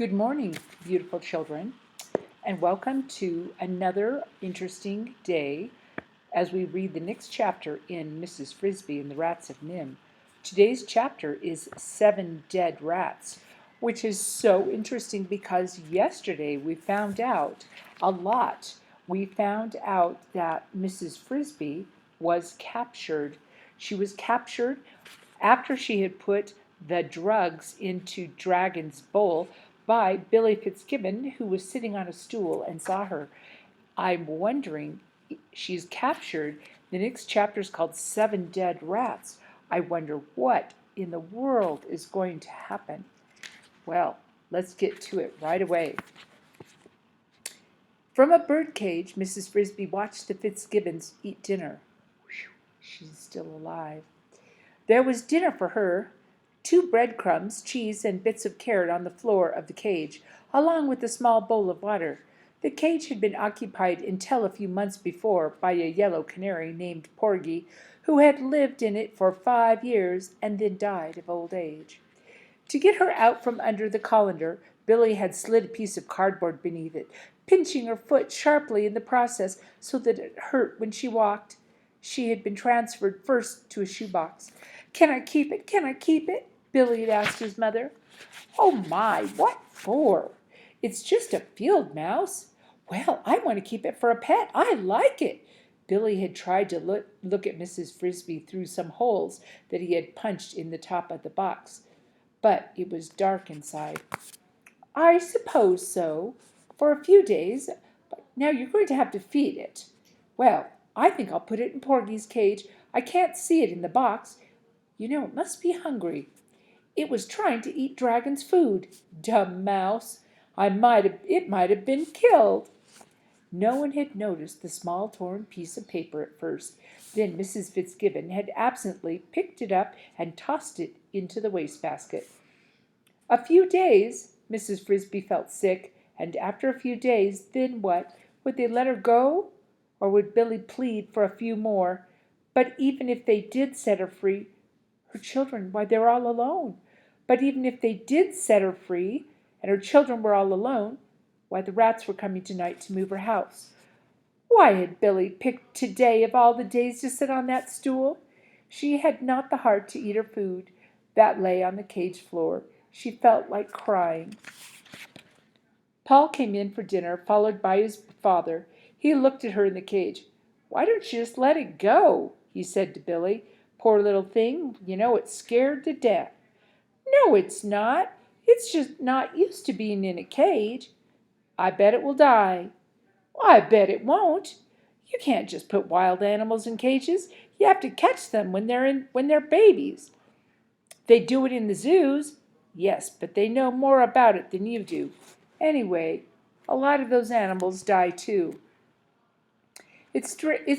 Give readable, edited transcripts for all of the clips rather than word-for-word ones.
Good morning, beautiful children, and welcome to another interesting day as we read the next chapter in Mrs. Frisby and the Rats of NIMH. Today's chapter is Seven Dead Rats, which is so interesting because yesterday we found out a lot. We found out that Mrs. Frisby was captured. She was captured after she had put the drugs into Dragon's bowl by Billy Fitzgibbon, who was sitting on a stool and saw her. I'm wondering, she's captured. The next chapter is called Seven Dead Rats. I wonder what in the world is going to happen. Well, let's get to it right away. From a birdcage, Mrs. Frisby watched the Fitzgibbons eat dinner. Whew, she's still alive. There was dinner for her, 2 breadcrumbs, cheese, and bits of carrot on the floor of the cage, along with a small bowl of water. The cage had been occupied until a few months before by a yellow canary named Porgy, who had lived in it for 5 years and then died of old age. To get her out from under the colander, Billy had slid a piece of cardboard beneath it, pinching her foot sharply in the process so that it hurt when she walked. She had been transferred first to a shoebox. "Can I keep it? Can I keep it?" Billy had asked his mother. "Oh my, what for? It's just a field mouse." "Well, I want to keep it for a pet. I like it." Billy had tried to look at Mrs. Frisby through some holes that he had punched in the top of the box, but it was dark inside. "I suppose so, for a few days, but now you're going to have to feed it." "Well, I think I'll put it in Porgy's cage. I can't see it in the box. You know, it must be hungry. It was trying to eat Dragon's food. Dumb mouse. It might have been killed." No one had noticed the small torn piece of paper at first. Then Mrs. Fitzgibbon had absently picked it up and tossed it into the wastebasket. A few days, Mrs. Frisby felt sick, and after a few days, then what? Would they let her go? Or would Billy plead for a few more? But even if they did set her free, her children, why, they're all alone. But even if they did set her free, and her children were all alone, why, the rats were coming tonight to move her house. Why had Billy picked today of all the days to sit on that stool? She had not the heart to eat her food. That lay on the cage floor. She felt like crying. Paul came in for dinner, followed by his father. He looked at her in the cage. "Why don't you just let it go?" he said to Billy. "Poor little thing, you know it's scared to death." "No, it's not. It's just not used to being in a cage." "I bet it will die." "I bet it won't. You can't just put wild animals in cages. You have to catch them when they're babies." "They do it in the zoos." "Yes, but they know more about it than you do. Anyway, a lot of those animals die too." It's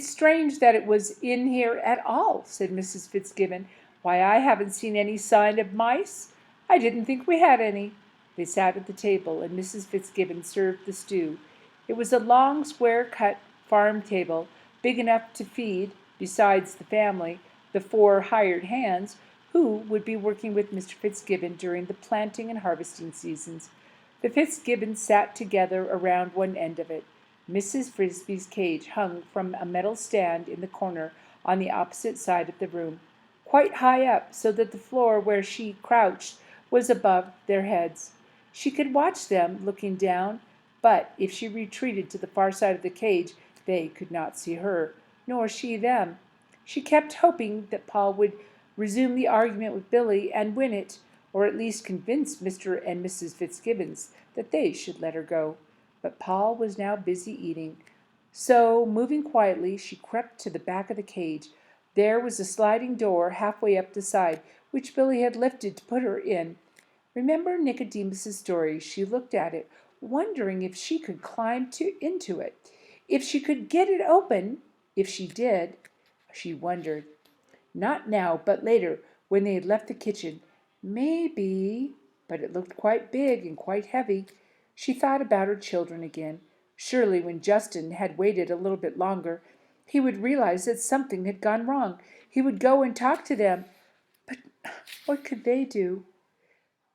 strange that it was in here at all," said Mrs. Fitzgibbon. "Why, I haven't seen any sign of mice. I didn't think we had any." They sat at the table, and Mrs. Fitzgibbon served the stew. It was a long, square-cut farm table, big enough to feed, besides the family, the 4 hired hands, who would be working with Mr. Fitzgibbon during the planting and harvesting seasons. The Fitzgibbons sat together around one end of it. Mrs. Frisby's cage hung from a metal stand in the corner on the opposite side of the room, quite high up, so that the floor where she crouched was above their heads. She could watch them looking down, but if she retreated to the far side of the cage, they could not see her, nor she them. She kept hoping that Paul would resume the argument with Billy and win it, or at least convince Mr. and Mrs. Fitzgibbons that they should let her go. But Paul was now busy eating. So, moving quietly, she crept to the back of the cage. There was a sliding door halfway up the side, which Billy had lifted to put her in. Remember Nicodemus's story? She looked at it, wondering if she could climb into it. If she could get it open. If she did, she wondered. Not now, but later, when they had left the kitchen. Maybe, but it looked quite big and quite heavy. She thought about her children again. Surely when Justin had waited a little bit longer, he would realize that something had gone wrong. He would go and talk to them. But what could they do?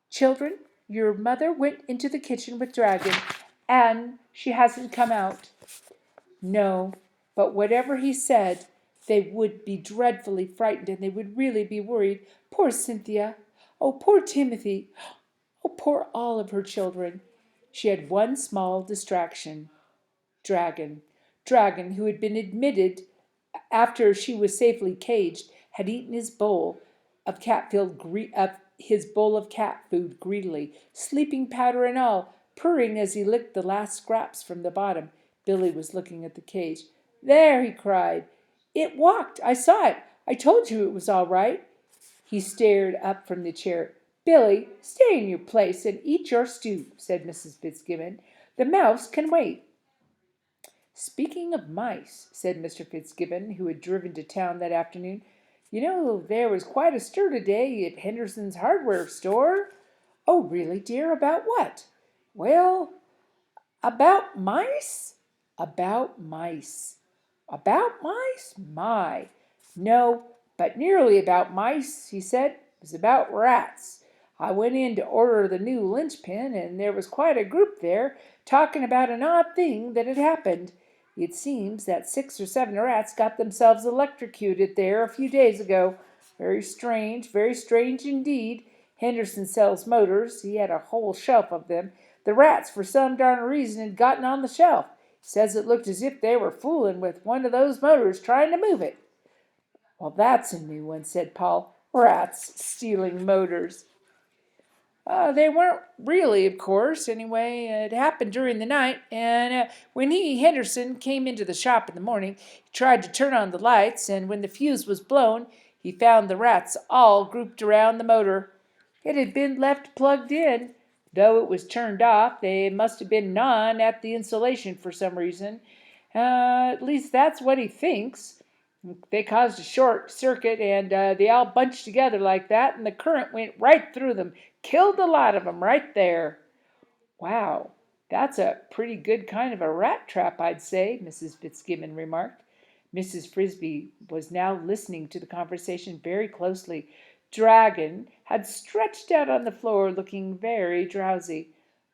"Children, Your mother went into the kitchen with Dragon, and she hasn't come out. No, but whatever he said, they would be dreadfully frightened, and they would really be worried. Poor Cynthia! Oh, poor Timothy! Oh, poor all of her children! She had one small distraction. Dragon. Dragon, who had been admitted after she was safely caged, had eaten his bowl of cat food greedily, sleeping powder and all, purring as he licked the last scraps from the bottom. Billy was looking at the cage. There, he cried. It walked. I saw it. I told you it was all right. He stared up from the chair. Billy, stay in your place and eat your stew, said Mrs. Fitzgibbon. The mouse can wait. Speaking of mice, said Mr. Fitzgibbon, who had driven to town that afternoon, you know there was quite a stir today at Henderson's hardware store. Oh, really, dear? About what? Well, about mice? About mice. About mice? My. No, but nearly about mice, he said. It was about rats. I went in to order the new linchpin, and there was quite a group there talking about an odd thing that had happened. It seems that 6 or 7 rats got themselves electrocuted there a few days ago. Very strange indeed. Henderson sells motors. He had a whole shelf of them. The rats, for some darn reason, had gotten on the shelf. He says it looked as if they were fooling with one of those motors trying to move it. Well, that's a new one, said Paul. Rats stealing motors. They weren't really, of course. Anyway, it happened during the night, and when Henderson, came into the shop in the morning, he tried to turn on the lights, and when the fuse was blown, he found the rats all grouped around the motor. It had been left plugged in. Though it was turned off, they must have been gnawing at the insulation for some reason. At least that's what he thinks. They caused a short circuit, and they all bunched together like that, and the current went right through them. Killed a lot of them right there. Wow, that's a pretty good kind of a rat trap, I'd say, Mrs. Fitzgibbon remarked. Mrs. Frisby was now listening to the conversation very closely. Dragon had stretched out on the floor, looking very drowsy.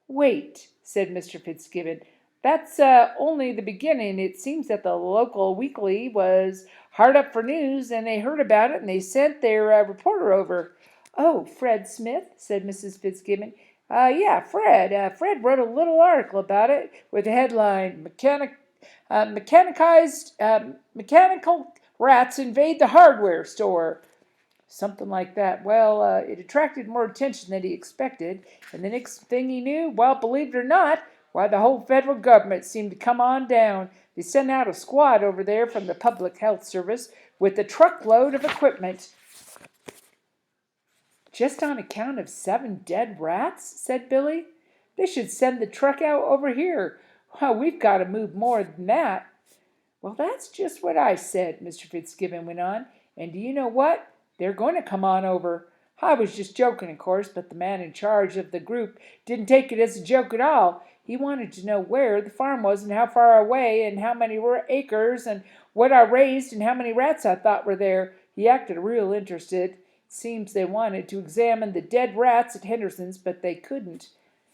Wait, said Mr. Fitzgibbon. That's only the beginning. It seems that the local weekly was hard up for news, and they heard about it, and they sent their reporter over. Oh, Fred Smith, said Mrs. Fitzgibbon. Yeah, Fred. Fred wrote a little article about it with the headline, Mechanical Rats Invade the Hardware Store. Something like that. Well, it attracted more attention than he expected, and the next thing he knew, well, believe it or not, why, the whole federal government seemed to come on down. They sent out a squad over there from the Public Health Service with a truckload of equipment. Just on account of 7 dead rats, said Billy. They should send the truck out over here. Well, we've got to move more than that. Well, that's just what I said, Mr. Fitzgibbon went on. And do you know what? They're going to come on over. I was just joking, of course, but the man in charge of the group didn't take it as a joke at all. He wanted to know where the farm was and how far away and how many acres and what I raised and how many rats I thought were there. He acted real interested. It seems they wanted to examine the dead rats at Henderson's, but they couldn't.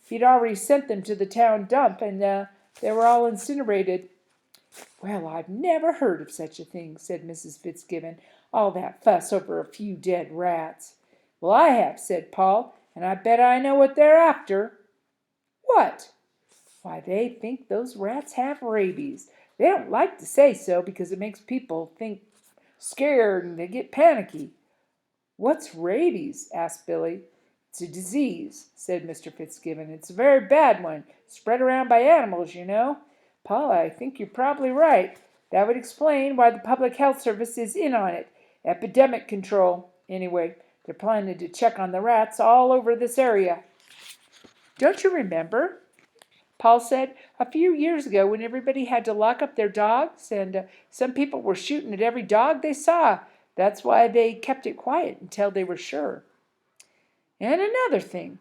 He'd already sent them to the town dump, and they were all incinerated. Well, I've never heard of such a thing, said Mrs. Fitzgibbon. All that fuss over a few dead rats. Well, I have, said Paul, and I bet I know what they're after. What? Why, they think those rats have rabies. They don't like to say so because it makes people think scared and they get panicky. What's rabies? Asked Billy. It's a disease, said Mr. Fitzgibbon. It's a very bad one, spread around by animals, you know. Paul, I think you're probably right. That would explain why the Public Health Service is in on it. Epidemic control. Anyway, they're planning to check on the rats all over this area. Don't you remember, Paul said, a few years ago when everybody had to lock up their dogs and some people were shooting at every dog they saw. That's why they kept it quiet until they were sure. And another thing,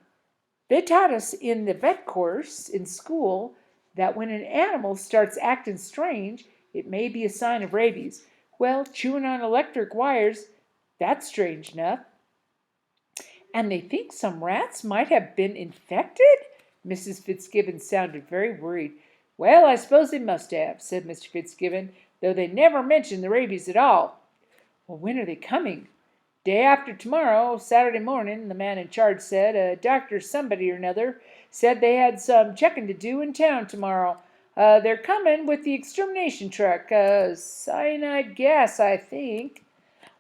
they taught us in the vet course in school that when an animal starts acting strange, it may be a sign of rabies. Well, chewing on electric wires, that's strange enough. And they think some rats might have been infected? Mrs. Fitzgibbon sounded very worried. Well, I suppose they must have, said Mr. Fitzgibbon, though they never mentioned the rabies at all. Well, when are they coming? Day after tomorrow, Saturday morning, the man in charge said. Doctor somebody or another said they had some checking to do in town tomorrow. They're coming with the extermination truck. Cyanide gas, I think.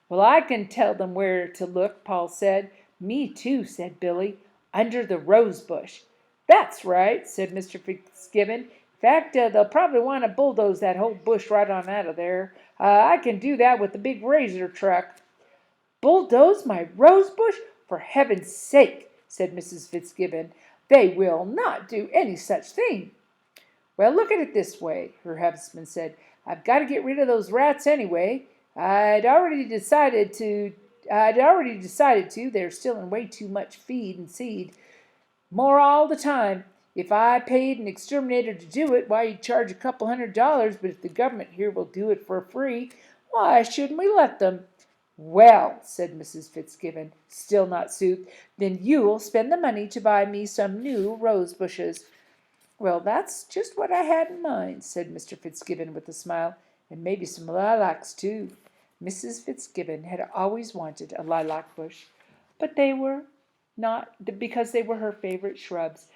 Well, I can tell them where to look, Paul said. Me too, said Billy. Under the rose bush. That's right, said Mr. Fitzgibbon. In fact, they'll probably want to bulldoze that whole bush right on out of there. I can do that with the big razor truck. Bulldoze my rose bush? For heaven's sake, said Mrs. Fitzgibbon. They will not do any such thing. Well, look at it this way, her husband said. I've got to get rid of those rats anyway. I'd already decided to. They're still in way too much feed and seed. More all the time. If I paid an exterminator to do it, why, he'd charge a couple $100, but if the government here will do it for free, why shouldn't we let them? Well, said Mrs. Fitzgibbon, still not soothed, then you'll spend the money to buy me some new rose bushes. Well, that's just what I had in mind, said Mr. Fitzgibbon with a smile, and maybe some lilacs, too. Mrs. Fitzgibbon had always wanted a lilac bush, but they were not because they were her favorite shrubs.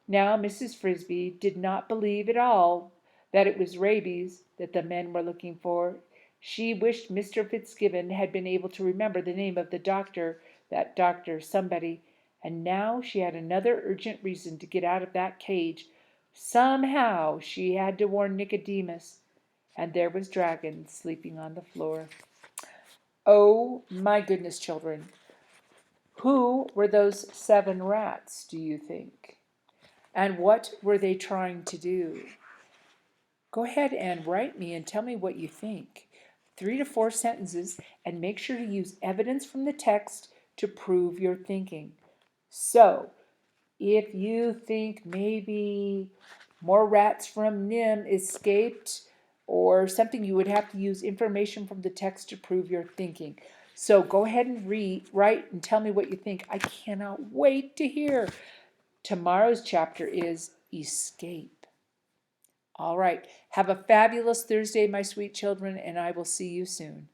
Now Mrs. Frisby did not believe at all that it was rabies that the men were looking for. She wished Mr. Fitzgibbon had been able to remember the name of the doctor, that doctor somebody, and now she had another urgent reason to get out of that cage. Somehow she had to warn Nicodemus, and there was Dragon sleeping on the floor. Oh, my goodness, children. Who were those 7 rats, do you think? And what were they trying to do? Go ahead and write me and tell me what you think. 3 to 4 sentences, and make sure to use evidence from the text to prove your thinking. So, if you think maybe more rats from NIMH escaped or something, you would have to use information from the text to prove your thinking. So go ahead and write and tell me what you think. I cannot wait to hear. Tomorrow's chapter is Escape. All right. Have a fabulous Thursday, my sweet children, and I will see you soon.